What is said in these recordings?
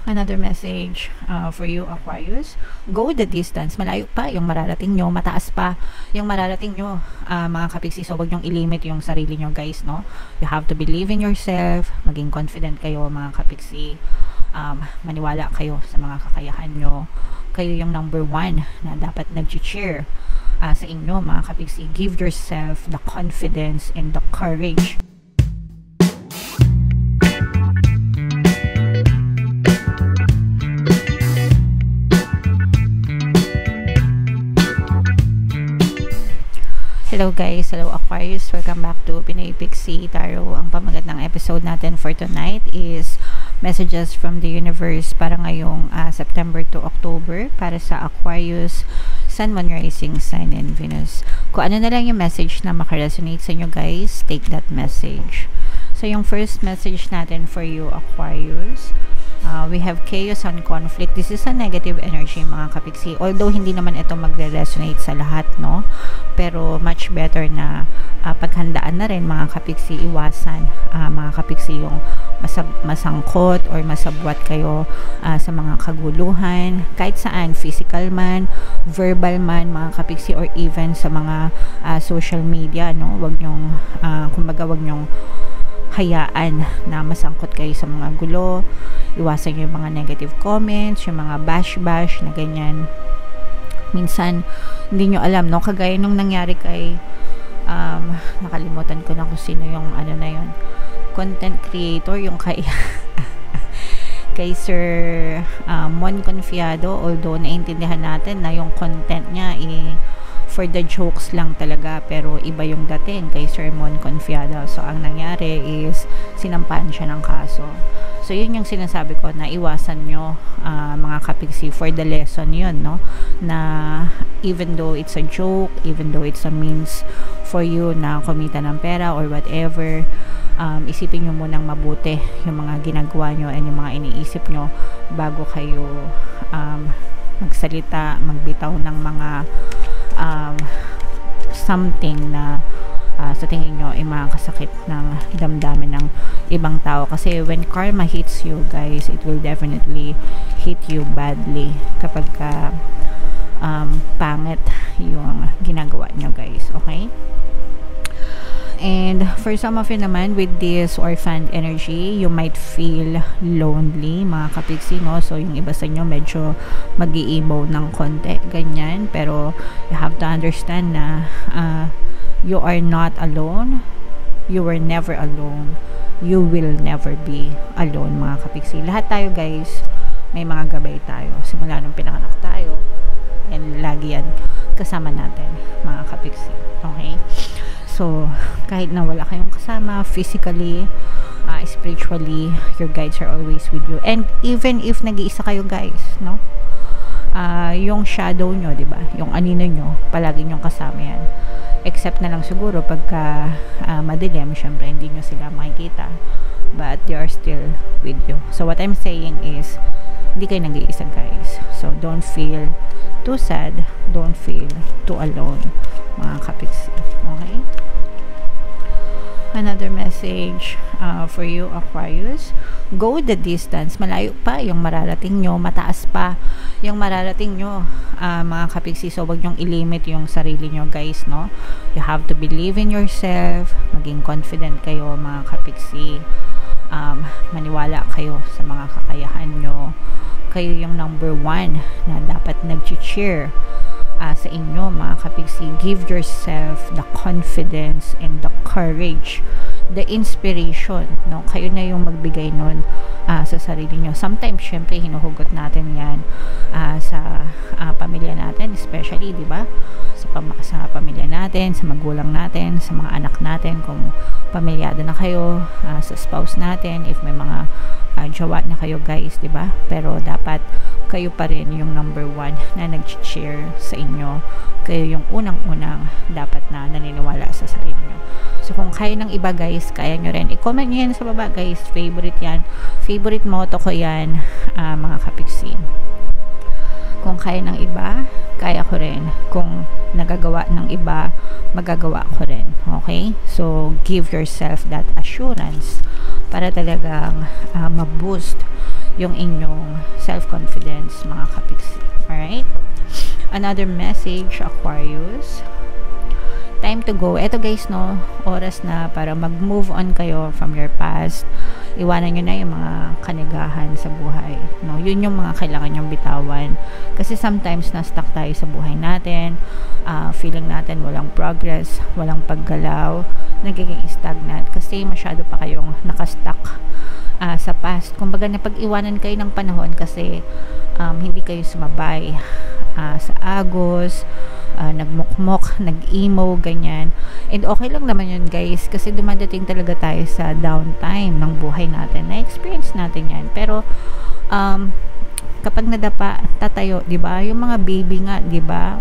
Another message for you, Aquarius. Go the distance. Malayo pa yung mararating nyo. Mataas pa yung mararating nyo, mga kapiksi. So, huwag nyong ilimit yung sarili nyo, guys, no? You have to believe in yourself. Maging confident kayo, mga kapiksi. Maniwala kayo sa mga kakayahan nyo. Kayo yung number one na dapat nag-cheer sa inyo, mga kapiksi. Give yourself the confidence and the courage. Hello guys, hello Aquarius, welcome back to Pinoy Pixie Tarot. Ang pamagat ng episode natin for tonight is messages from the universe para ngayong September to October para sa Aquarius, Sun, Moon, Rising Sign, and Venus. Kung ano na lang yung message na makaresonate sa inyo guys, take that message. So yung first message natin for you Aquarius, we have chaos and conflict. This is a negative energy, mga kapiksi. Although hindi naman ito magre-resonate sa lahat, no? Pero much better na paghandaan na rin, mga kapiksi, iwasan, mga kapiksi, yung masangkot or masabwat kayo sa mga kaguluhan, kahit saan, physical man, verbal man, mga kapiksi, or even sa mga social media, no? Wag nyong, kumbaga, wag nyong hayaan na masangkot kayo sa mga gulo. Iwasan nyo yung mga negative comments, yung mga bash na ganyan. Minsan hindi nyo alam, no? Kagaya nung nangyari kay nakalimutan ko na kung sino yung ano na yun, content creator, yung kay kay Sir Mon Confiado. Although naintindihan natin na yung content niya for the jokes lang talaga, pero iba yung dating kay Sir Mon Confiado. So ang nangyari is sinampahan siya ng kaso. So yun yung sinasabi ko na iwasan nyo, mga kapiksi, for the lesson yun, no? Na even though it's a joke, even though it's a means for you na kumita ng pera or whatever, isipin nyo munang mabuti yung mga ginagawa nyo and yung mga iniisip nyo bago kayo magsalita, magbitaw ng mga something na sa tingin nyo ay makakasakit ng damdamin ng ibang tao. Kasi when karma hits you guys, it will definitely hit you badly kapag pangit yung ginagawa nyo guys, okay? And for some of you naman, with this orphaned energy, you might feel lonely, mga kapiksi, no? So yung iba sa inyo medyo mag-i-emo ng konti, ganyan. Pero you have to understand na you are not alone. You were never alone. You will never be alone, mga kapiksi. Lahat tayo guys, may mga gabay tayo. Simula nung pinanganak tayo, and lagi yan kasama natin, mga kapiksi. Okay? So, kahit na wala kayong kasama, physically, spiritually, your guides are always with you. And even if nag-iisa kayo guys, no? Yung shadow nyo, diba? Yung anino nyo, palagi nyong kasama yan. Except na lang siguro pagka madilim, syempre hindi nyo sila makikita. But they are still with you. So, what I'm saying is, hindi kayo nag-iisa guys. So, don't feel too sad. Don't feel too alone, mga kapiksi. Okay? Another message for you Aquarius. Go the distance. Malayo pa yung mararating nyo. Mataas pa yung mararating nyo, mga kapiksi. So wag nyong ilimit yung sarili nyo guys, no? You have to believe in yourself. Maging confident kayo, mga kapiksi. Maniwala kayo sa mga kakayahan nyo. Kayo yung number one na dapat nag-cheer sa inyo, mga kapiksi. Give yourself the confidence and the courage, the inspiration, no? Kayo na yung magbigay nun sa sarili nyo. Sometimes, syempre, hinuhugot natin yan sa pamilya natin, especially, di ba? Sa pamilya natin, sa magulang natin, sa mga anak natin, kung pamilyado na kayo, sa spouse natin, if may mga jowa na kayo guys, di ba? Pero dapat kayo pa rin yung number one na nag-cheer sa inyo. Kayo yung unang-unang dapat na naniniwala sa sarili nyo. So kung kaya ng iba guys, kaya nyo rin. I-comment nyo yan sa baba guys. Favorite yan. Favorite motto ko yan, mga kapiksi. Kung kaya ng iba, kaya ko rin. Kung nagagawa ng iba, magagawa ko rin. Okay? So give yourself that assurance para talagang ma-boost yung inyong self-confidence, mga kapiksi. Alright? Another message, Aquarius. Time to go. Eto guys, no, oras na para mag-move on kayo from your past. Iwanan nyo na yung mga kanigahan sa buhay. No, yun yung mga kailangan nyong bitawan. Kasi sometimes na-stuck tayo sa buhay natin. Feeling natin walang progress, walang paggalaw, nagiging stagnant. Kasi masyado pa kayong nakastuck sa past. Kumbaga napag-iwanan kayo ng panahon kasi hindi kayo sumabay sa agos, nagmukmok, nag-emo, ganyan. And okay lang naman yun guys, kasi dumadating talaga tayo sa downtime ng buhay natin. Na-experience natin yan. Pero, kapag nadapa, tatayo, di ba? Yung mga baby nga, di ba?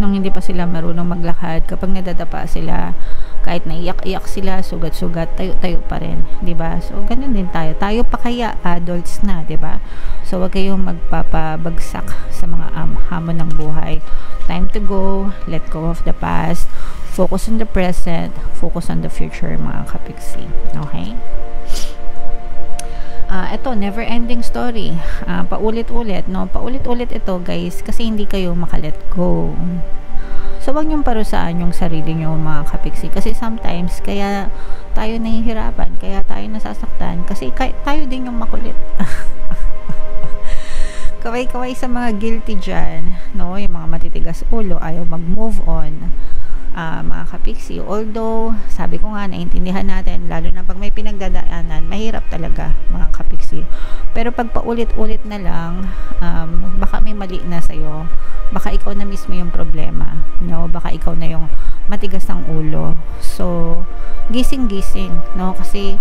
Nung hindi pa sila marunong maglakad, kapag nadadapa sila, kahit naiyak-iyak sila, sugat-sugat, tayo-tayo pa rin, 'di ba? So ganun din tayo. Tayo pa kaya adults na, 'di ba? So wag kayong magpapabagsak sa mga hamon ng buhay. Time to go, let go of the past, focus on the present, focus on the future, mga kapiksi. Okay? Ito, never ending story. Paulit-ulit, no? Paulit-ulit ito, guys, kasi hindi kayo makalet go. So, wag niyong parusaan yung sarili niyo, mga kapiksi. Kasi sometimes, kaya tayo nahihirapan, kaya tayo nasasaktan, kasi tayo din yung makulit. Kaway-kaway sa mga guilty dyan, no? Yung mga matitigas ulo, ayaw mag-move on. Mga kapiksi. Although, sabi ko nga, naintindihan natin, lalo na pag may pinagdadaanan, mahirap talaga, mga kapiksi. Pero pag paulit-ulit na lang, baka may mali na sa'yo, baka ikaw na mismo yung problema, no? Baka ikaw na yung matigas ng ulo. So, gising-gising, no? Kasi,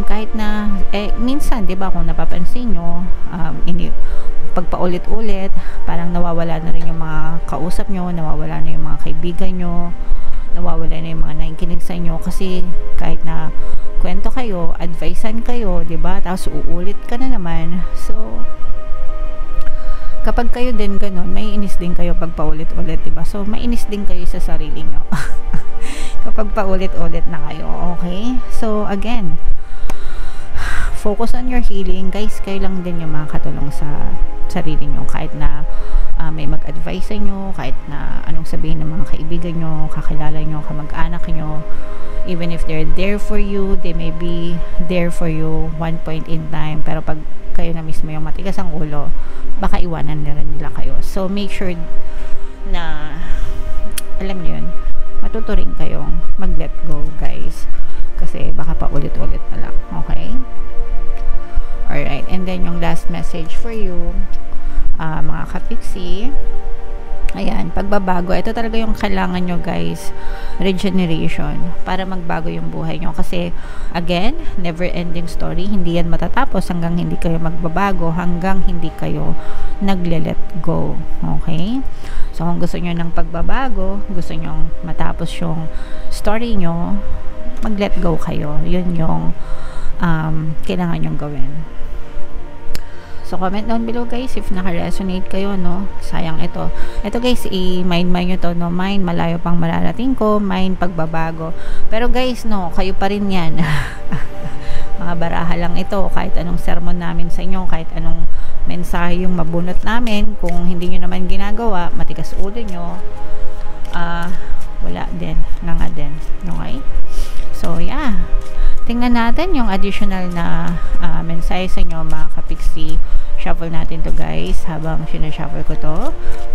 kahit na, minsan, di ba, kung napapansin nyo, pag paulit-ulit, parang nawawala na rin yung mga kausap nyo, nawawala na yung mga kaibigan nyo, nawawala na yung mga nakikinig sa inyo, kasi kahit na kwento kayo, advicean kayo, di ba? Tapos uulit ka na naman. So, kapag kayo din ganun, may inis din kayo pag paulit-ulit, di ba? So, mainis din kayo sa sarili nyo. Kapag paulit-ulit na kayo, okay? So, again, focus on your healing. Guys, kayo lang din yung makakatulong sa sarili nyo. Kahit na may mag-advise sa inyo, kahit na anong sabihin ng mga kaibigan nyo, kakilala nyo, kamag-anak nyo, even if they're there for you, they may be there for you one point in time, pero pag kayo na mismo yung matigas ang ulo, baka iwanan na rin nila kayo. So, make sure na, alam nyo yun, matuto rin kayong mag-let go, guys. Kasi baka pa ulit-ulit na lang. Okay? Alright. And then, yung last message for you, mga kapiksi, ayan, pagbabago. Ito talaga yung kailangan nyo, guys. Regeneration. Para magbago yung buhay nyo. Kasi, again, never-ending story. Hindi yan matatapos hanggang hindi kayo magbabago. Hanggang hindi kayo nagle-let go. Okay? So, kung gusto nyo ng pagbabago, gusto nyo matapos yung story nyo, mag-let go kayo. Yun yung kailangan nyong gawin. So, comment down below, guys, if naka-resonate kayo, no? Sayang ito. Ito, guys, i-mind nyo to, no? Mind, malayo pang mararating ko. Mind, pagbabago. Pero, guys, no, kayo pa rin yan. Mga baraha lang ito. Kahit anong sermon namin sa inyo, kahit anong mensahe yung mabunot namin, kung hindi nyo naman ginagawa, matigas ulo nyo, wala din. Nga din. Okay? So, yeah. Tingnan natin yung additional na mensahe sa inyo, mga kapiksi. Shuffle natin to, guys. Habang sinashuffle ko to,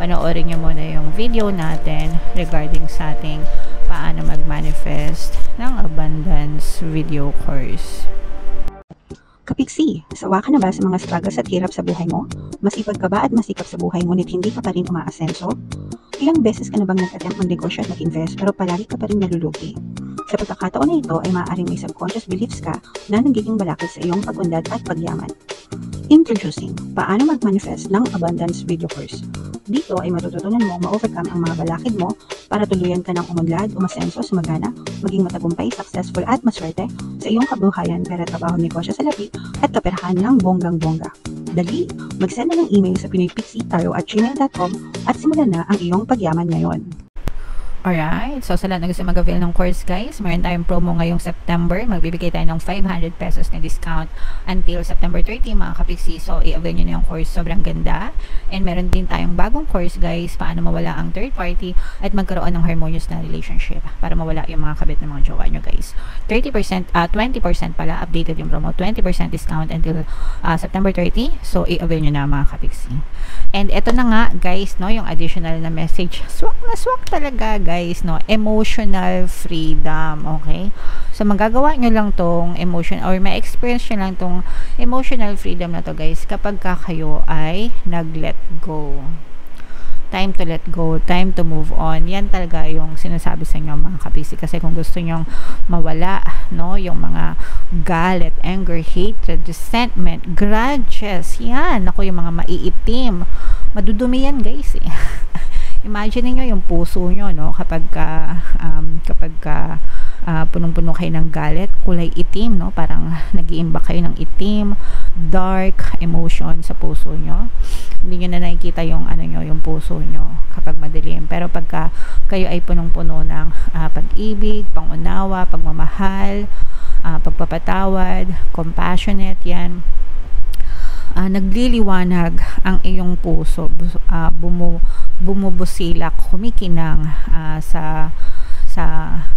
panoorin nyo muna yung video natin regarding sa ating paano mag-manifest ng abundance video course. Kapiksi, sawa ka na ba sa mga struggles at hirap sa buhay mo? Masipag ka ba at masikap sa buhay ngunit hindi ka pa rin umaasenso? Ilang beses ka na bang nag-attempt mag-negosyo at mag-invest pero palagi ka pa rin nalulugi? Sa pagkakataon na ito ay maaaring may subconscious beliefs ka na nagiging balakid sa iyong pag-unlad at pagyaman. Introducing, paano mag-manifest ng abundance video course. Dito ay matututunan mo ma-overcome ang mga balakid mo para tuluyan ka ng umunlad, umasenso, sumagana, maging matagumpay, successful at maswerte sa iyong kabuhayan, pera, trabaho, negosyo sa labi at kaperahan ng bonggang-bongga. Dali, mag-send na ng email sa pinoypixie@gmail.com at simulan na ang iyong pagyaman ngayon. Alright, so sa lahat na gusto mag-avail ng course guys, meron tayong promo ngayong September. Magbibigay tayo ng 500 pesos na discount until September 30 mga kapiksi. So i-avail nyo na yung course, sobrang ganda. And meron din tayong bagong course guys, paano mawala ang third party at magkaroon ng harmonious na relationship para mawala yung mga kabit ng mga jowa nyo guys. 20% pala, updated yung promo, 20% discount until September 30. So i-avail nyo na mga kapiksi. And eto na nga guys, no, yung additional na message. Swak na swak talaga guys, no, emotional freedom. Okay, so magagawa nyo lang tong emotion or may experience nyo lang tong emotional freedom na to guys kapag kayo ay nag-let go. Time to let go, time to move on. Yan talaga yung sinasabi sa inyo mga kapisi. Kasi kung gusto nyong mawala, no, yung mga galit, anger, hatred, resentment, grudges, yan, ako yung mga maiitim, madudumi yan guys eh. Imagine niyo yung puso nyo, no, kapag punong-puno kayo ng galit, kulay itim, no, parang nag-iimbak kayo ng itim, dark emotion sa puso nyo. Hindi nyo na nakikita yung ano nyo, yung puso nyo kapag madilim. Pero pagka kayo ay punong-puno ng pag-ibig, pangunawa, pagmamahal, pagpapatawad, compassionate, yan, nagliliwanag ang iyong puso, bumubusilak, kumikinang sa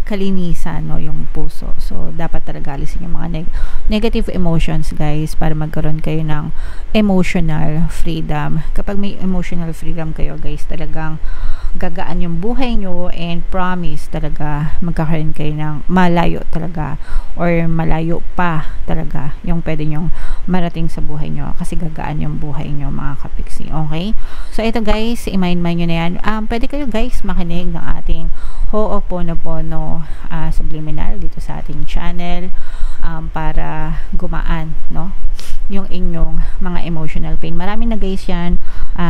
kalinisan, no, yung puso. So dapat talaga alisin yung mga negative emotions guys para magkaroon kayo ng emotional freedom. Kapag may emotional freedom kayo guys, talagang gagaan yung buhay nyo, and promise talaga magkakaroon kayo ng malayo talaga or malayo pa talaga yung pwede nyong marating sa buhay nyo kasi gagaan yung buhay nyo mga kapiksi. Okay, so ito guys, i-mind nyo na yan. Pwede kayo guys makinig ng ating Ho'oponopono subliminal dito sa ating channel para gumaan, no, yung inyong mga emotional pain. Marami na guys yan,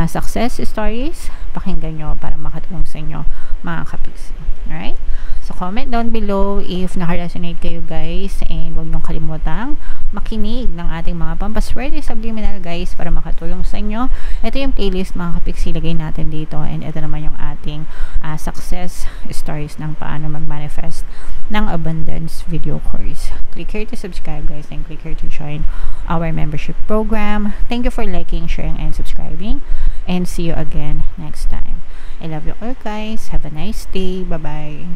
success stories, pakinggan nyo para makatulong sa inyo mga kapiksi. Alright, so comment down below if naka-resonate kayo guys, and huwag nyong kalimutang makinig ng ating mga pampaswerte subliminal guys para makatulong sa inyo. Ito yung playlist mga kapiksi, lagay natin dito, and ito naman yung ating success stories ng paano mag-manifest ng abundance video course. Click here to subscribe guys, and click here to join our membership program. Thank you for liking, sharing, and subscribing, and see you again next time. I love you all guys. Have a nice day. Bye bye.